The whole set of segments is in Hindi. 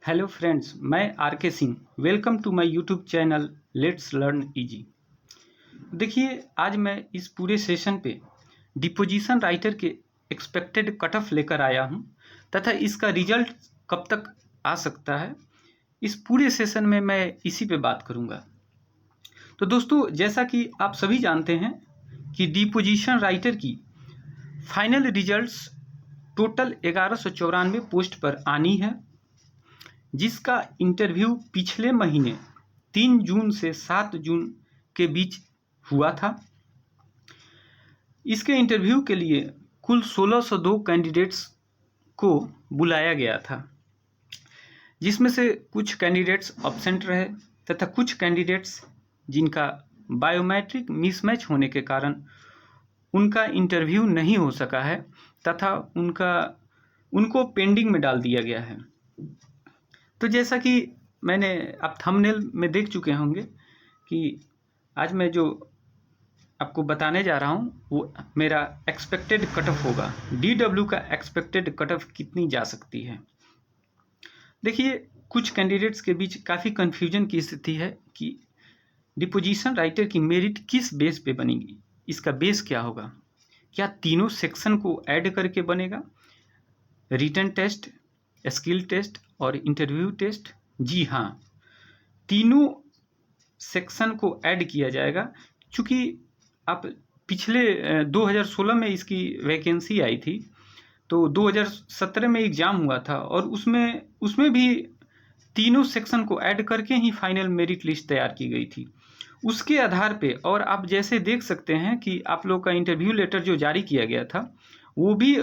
हेलो फ्रेंड्स, मैं R K Singh. Welcome to my YouTube channel let's learn easy. देखिए, आज मैं इस पूरे सेशन पे डिपोजिशन राइटर के एक्सपेक्टेड कट ऑफ लेकर आया हूँ तथा इसका रिजल्ट कब तक आ सकता है, इस पूरे सेशन में मैं इसी पे बात करूँगा। तो दोस्तों, जैसा कि आप सभी जानते हैं कि डिपोजिशन राइटर की फाइनल रिजल्ट्स टोटल 1194 पोस्ट पर आनी है, जिसका इंटरव्यू पिछले महीने 3 जून से 7 जून के बीच हुआ था। इसके इंटरव्यू के लिए कुल 1602 कैंडिडेट्स को बुलाया गया था, जिसमें से कुछ कैंडिडेट्स एब्सेंट रहे तथा कुछ कैंडिडेट्स जिनका बायोमेट्रिक मिसमैच होने के कारण उनका इंटरव्यू नहीं हो सका है तथा उनको पेंडिंग में डाल दिया गया है। तो जैसा कि मैंने आप थंबनेल में देख चुके होंगे कि आज मैं जो आपको बताने जा रहा हूँ वो मेरा एक्सपेक्टेड कट ऑफ होगा। DW का एक्सपेक्टेड कट ऑफ कितनी जा सकती है। देखिए, कुछ कैंडिडेट्स के बीच काफ़ी कन्फ्यूजन की स्थिति है कि डिपोजिशन राइटर की मेरिट किस बेस पे बनेगी, इसका बेस क्या होगा। क्या तीनों सेक्शन को ऐड करके बनेगा, रिटन टेस्ट, स्किल टेस्ट और इंटरव्यू टेस्ट? जी हाँ, तीनों सेक्शन को ऐड किया जाएगा। चूँकि आप पिछले 2016 में इसकी वैकेंसी आई थी, तो 2017 में एग्ज़ाम हुआ था और उसमें भी तीनों सेक्शन को ऐड करके ही फाइनल मेरिट लिस्ट तैयार की गई थी। उसके आधार पे और आप जैसे देख सकते हैं कि आप लोग का इंटरव्यू लेटर जो जारी किया गया था वो भी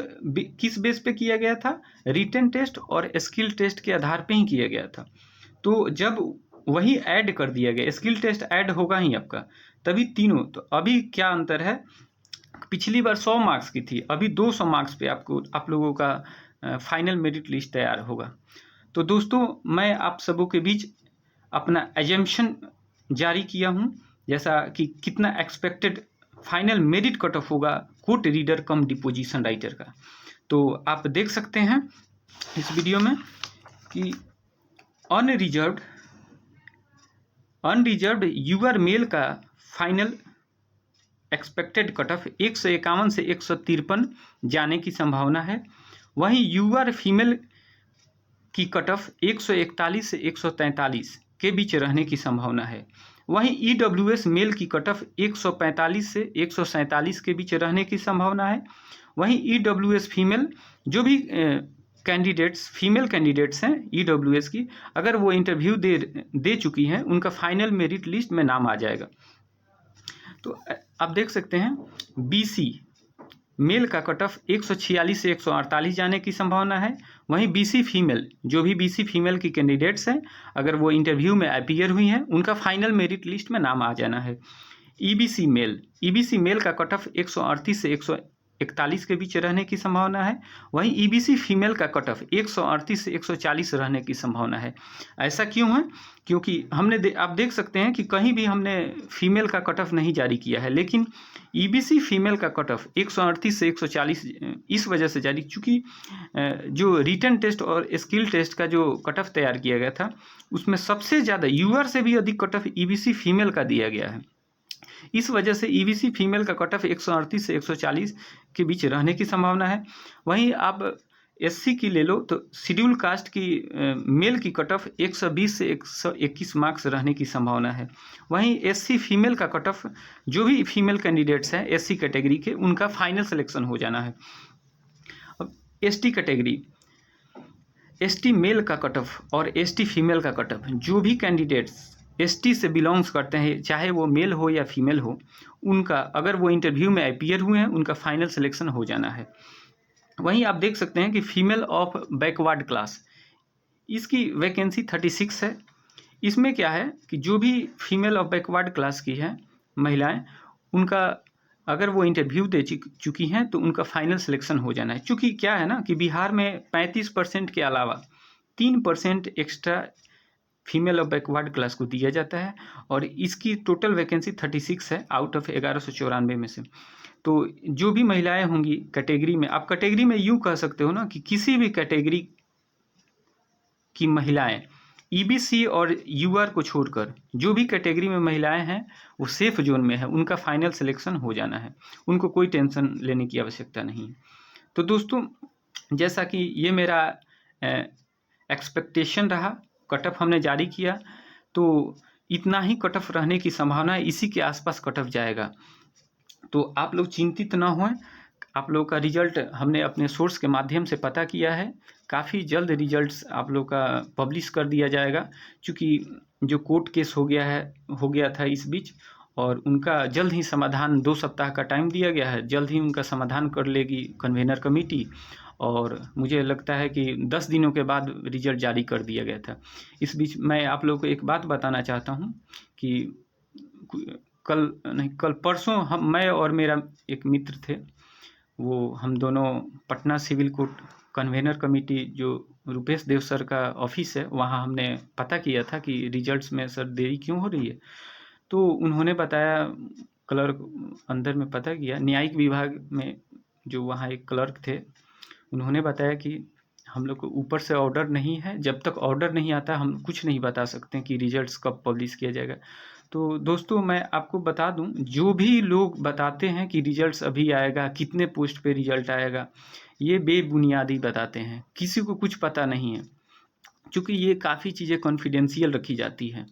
किस बेस पे किया गया था, रिटन टेस्ट और स्किल टेस्ट के आधार पे ही किया गया था। तो जब वही ऐड कर दिया गया, स्किल टेस्ट ऐड होगा ही आपका, तभी तीनों। तो अभी क्या अंतर है, पिछली बार 100 मार्क्स की थी, अभी 200 मार्क्स पे आप लोगों का फाइनल मेरिट लिस्ट तैयार होगा। तो दोस्तों, मैं आप सबों के बीच अपना एजम्पशन जारी किया हूँ, जैसा कि कितना expected final merit cut off होगा court reader cum deposition writer का। तो आप देख सकते हैं इस वीडियो में कि अनरिजर्व्ड यूआर मेल का फाइनल एक्सपेक्टेड कट ऑफ 151 से 153 जाने की संभावना है। वहीं यूआर फीमेल की कट ऑफ 141 से 143 के बीच रहने की संभावना है। वहीं ईडब्ल्यूएस मेल की कट ऑफ 145 से 147 के बीच रहने की संभावना है। वहीं ईडब्ल्यूएस फीमेल, जो भी फीमेल कैंडिडेट्स हैं ईडब्ल्यूएस की, अगर वो इंटरव्यू दे चुकी हैं, उनका फाइनल मेरिट लिस्ट में नाम आ जाएगा। तो आप देख सकते हैं बीसी मेल का कट ऑफ 146 से 148 जाने की संभावना है। वहीं बीसी फीमेल, जो भी बीसी फीमेल की कैंडिडेट्स हैं, अगर वो इंटरव्यू में अपीयर हुई हैं, उनका फाइनल मेरिट लिस्ट में नाम आ जाना है। ईबीसी मेल का कट ऑफ 138 से 141 के बीच रहने की संभावना है। वहीं ईबीसी फीमेल का कट ऑफ 138 से 140 रहने की संभावना है। ऐसा क्यों है? क्योंकि आप देख सकते हैं कि कहीं भी हमने फीमेल का कट ऑफ नहीं जारी किया है, लेकिन ईबीसी फीमेल का कट ऑफ 138 से 140 इस वजह से जारी, चूँकि जो रिटन टेस्ट और स्किल टेस्ट का जो कट ऑफ तैयार किया गया था, उसमें सबसे ज़्यादा यूआर से भी अधिक कट ऑफ ईबीसी फीमेल का दिया गया है। इस वजह से ईबीसी फीमेल का कट ऑफ 138 से 140 के बीच रहने की संभावना है। वहीं आप एससी की ले लो तो शेड्यूल कास्ट की मेल की कट ऑफ 120 से 121 मार्क्स रहने की संभावना है। वहीं एससी फीमेल का कट ऑफ, जो भी फीमेल कैंडिडेट्स हैं एससी कैटेगरी के, उनका फाइनल सिलेक्शन हो जाना है। अब एसटी कैटेगरी, एसटी मेल का कट ऑफ और एसटी फीमेल का कट ऑफ, जो भी कैंडिडेट्स एसटी से बिलोंग्स करते हैं, चाहे वो मेल हो या फीमेल हो, उनका अगर वो इंटरव्यू में अपीयर हुए हैं, उनका फाइनल सिलेक्शन हो जाना है। वहीं आप देख सकते हैं कि फीमेल ऑफ बैकवर्ड क्लास, इसकी वैकेंसी 36 है। इसमें क्या है कि जो भी फीमेल ऑफ बैकवर्ड क्लास की हैं महिलाएं, उनका अगर वो इंटरव्यू दे चुकी हैं तो उनका फाइनल सिलेक्शन हो जाना है। चूँकि क्या है ना कि बिहार में 35% के अलावा 3% extra female of backward class को दिया जाता है और इसकी टोटल वैकेंसी 36 है आउट ऑफ 1194 में से। तो जो भी महिलाएं होंगी कैटेगरी में, आप कैटेगरी में यूँ कह सकते हो ना कि किसी भी कैटेगरी की महिलाएं ईबीसी और यूआर को छोड़कर जो भी कैटेगरी में महिलाएं हैं वो सेफ जोन में है, उनका फाइनल सिलेक्शन हो जाना है, उनको कोई टेंशन लेने की आवश्यकता नहीं है। तो दोस्तों जैसा कि ये मेरा एक्सपेक्टेशन रहा, कट ऑफ हमने जारी किया तो इतना ही कट ऑफ रहने की संभावना है, इसी के आसपास कट ऑफ जाएगा। तो आप लोग चिंतित ना हों, आप लोगों का रिजल्ट हमने अपने सोर्स के माध्यम से पता किया है, काफ़ी जल्द रिजल्ट्स आप लोग का पब्लिश कर दिया जाएगा, क्योंकि जो कोर्ट केस हो गया था इस बीच, और उनका जल्द ही समाधान 2 सप्ताह का टाइम दिया गया है, जल्द ही उनका समाधान कर लेगी कन्वेनर कमेटी, और मुझे लगता है कि 10 दिनों के बाद रिजल्ट जारी कर दिया गया था। इस बीच मैं आप लोगों को एक बात बताना चाहता हूँ कि कल परसों मैं और मेरा एक मित्र थे, वो हम दोनों Patna civil court convener committee जो रुपेश देव सर का ऑफिस है वहाँ हमने पता किया था कि रिजल्ट्स में सर देरी क्यों हो रही है। तो उन्होंने बताया, क्लर्क अंदर में पता किया, न्यायिक विभाग में जो वहाँ एक क्लर्क थे, उन्होंने बताया कि हम लोग को ऊपर से ऑर्डर नहीं है, जब तक ऑर्डर नहीं आता हम कुछ नहीं बता सकते कि रिजल्ट्स कब पब्लिश किया जाएगा। तो दोस्तों मैं आपको बता दूं, जो भी लोग बताते हैं कि रिजल्ट्स अभी आएगा, कितने पोस्ट पे रिजल्ट आएगा, ये बेबुनियादी बताते हैं, किसी को कुछ पता नहीं है, क्योंकि ये काफ़ी चीज़ें कॉन्फिडेंशियल रखी जाती हैं।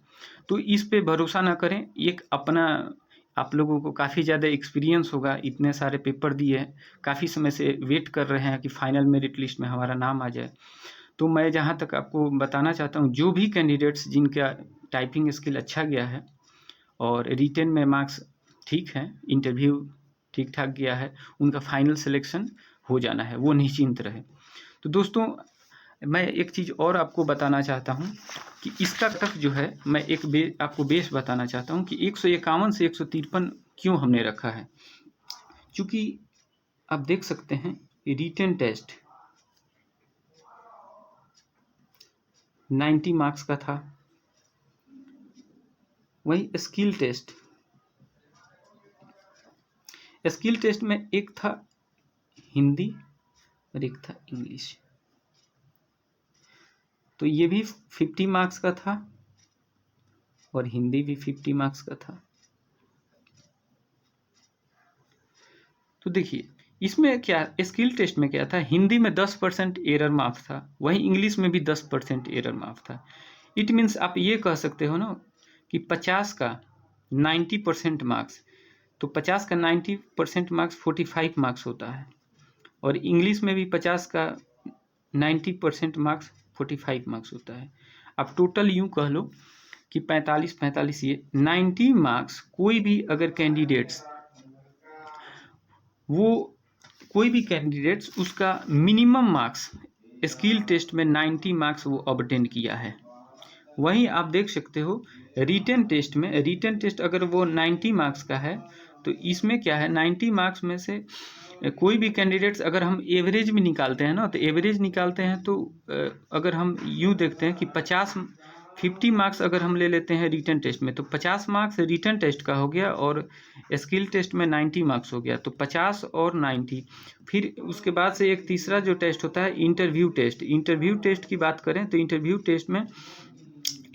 तो इस पे भरोसा ना करें। एक अपना आप लोगों को काफ़ी ज़्यादा एक्सपीरियंस होगा, इतने सारे पेपर दिए हैं, काफ़ी समय से वेट कर रहे हैं कि फाइनल मेरिट लिस्ट में हमारा नाम आ जाए। तो मैं जहाँ तक आपको बताना चाहता हूँ, जो भी कैंडिडेट्स जिनका टाइपिंग स्किल अच्छा गया है और रिटेन में मार्क्स ठीक हैं, इंटरव्यू ठीक ठाक गया है, उनका फाइनल सिलेक्शन हो जाना है, वो निश्चिंत रहे। तो दोस्तों मैं एक चीज़ और आपको बताना चाहता हूँ कि इसका कट ऑफ जो है, मैं आपको बेस बताना चाहता हूँ कि 151 से 153 क्यों हमने रखा है। क्योंकि आप देख सकते हैं रिटेन टेस्ट 90 मार्क्स का था, वही स्किल टेस्ट में एक था हिंदी और एक था इंग्लिश, तो ये भी 50 मार्क्स का था और हिंदी भी 50 मार्क्स का था। तो देखिए इसमें क्या, स्किल टेस्ट में क्या था, हिंदी में 10% एरर मार्क्स था, वहीं इंग्लिश में भी 10% एरर मार्क्स था। इट मीन्स आप ये कह सकते हो ना कि 50 का 90% मार्क्स, तो 50 का 90% मार्क्स 45 मार्क्स होता है, और इंग्लिश में भी 50 का 90% मार्क्स 45 मार्क्स होता है। अब टोटल यूँ कह लो कि 45 ये 90 मार्क्स कोई भी अगर कैंडिडेट्स उसका मिनिमम मार्क्स स्किल टेस्ट में 90 मार्क्स वो ऑब्टेन किया है। वहीं आप देख सकते हो रिटेन टेस्ट अगर वो 90 मार्क्स का है, तो इसमें क्या है, 90 मार्क्स में से कोई भी कैंडिडेट्स अगर हम एवरेज भी निकालते हैं ना, तो एवरेज निकालते हैं तो अगर हम यूँ देखते हैं कि 50 मार्क्स अगर हम ले लेते हैं रिटन टेस्ट में, तो 50 मार्क्स रिटन टेस्ट का हो गया और स्किल टेस्ट में 90 मार्क्स हो गया, तो 50 और 90। फिर उसके बाद से एक तीसरा जो टेस्ट होता है इंटरव्यू टेस्ट की बात करें तो इंटरव्यू टेस्ट में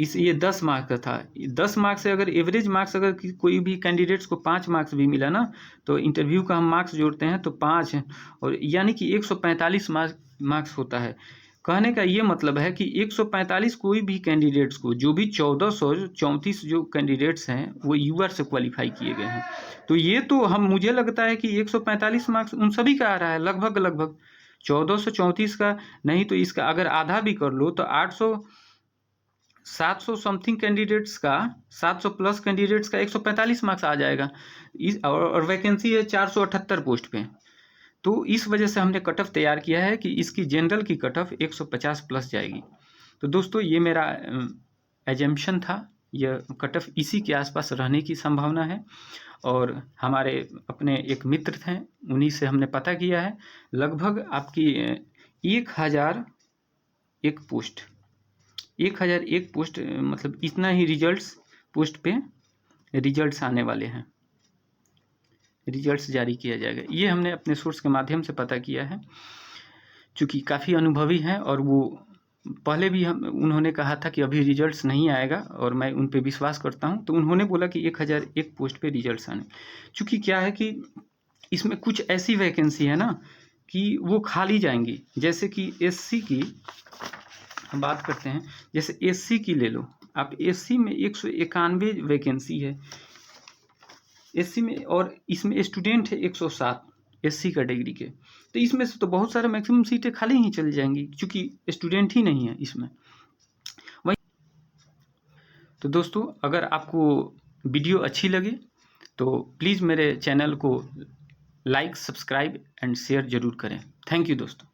ये 10 मार्क्स का था। 10 मार्क्स से अगर एवरेज मार्क्स अगर कोई भी कैंडिडेट्स को 5 मार्क्स भी मिला ना, तो इंटरव्यू का हम मार्क्स जोड़ते हैं तो 5 है, और यानी कि 145 मार्क्स होता है। कहने का ये मतलब है कि 145 कोई भी कैंडिडेट्स को, जो भी 1434 जो कैंडिडेट्स हैं वो यूआर से क्वालिफाई किए गए हैं, तो ये तो मुझे लगता है कि 145 मार्क्स उन सभी का आ रहा है, लगभग 1434 का नहीं, तो इसका अगर आधा भी कर लो तो 700 समथिंग कैंडिडेट्स का, 700 प्लस कैंडिडेट्स का 145 मार्क्स आ जाएगा। और वैकेंसी है 478 पोस्ट पे, तो इस वजह से हमने कट ऑफ तैयार किया है कि इसकी जनरल की कट ऑफ 150 प्लस जाएगी। तो दोस्तों ये मेरा एजम्पशन था, यह कट ऑफ इसी के आसपास रहने की संभावना है, और हमारे अपने एक मित्र थे उन्हीं से हमने पता किया है, लगभग आपकी 1001 पोस्ट मतलब इतना ही पोस्ट पे रिजल्ट्स आने वाले हैं, रिजल्ट्स जारी किया जाएगा। ये हमने अपने सोर्स के माध्यम से पता किया है, चूँकि काफ़ी अनुभवी हैं और वो पहले भी उन्होंने कहा था कि अभी रिजल्ट्स नहीं आएगा और मैं उन पे विश्वास करता हूँ, तो उन्होंने बोला कि 1001 पोस्ट पे रिजल्ट्स आने। चूँकि क्या है कि इसमें कुछ ऐसी वैकेंसी है ना कि वो खाली जाएंगी, जैसे कि एससी की हम बात करते हैं, जैसे एससी की ले लो आप, एससी में 191 वैकेंसी है एससी में, और इसमें स्टूडेंट है 107 एससी कैटेगरी के, तो इसमें से तो बहुत सारे मैक्सिमम सीटें खाली ही चली जाएंगी क्योंकि स्टूडेंट ही नहीं है इसमें। वही तो दोस्तों, अगर आपको वीडियो अच्छी लगे तो प्लीज़ मेरे चैनल को लाइक, सब्सक्राइब एंड शेयर ज़रूर करें। थैंक यू दोस्तों।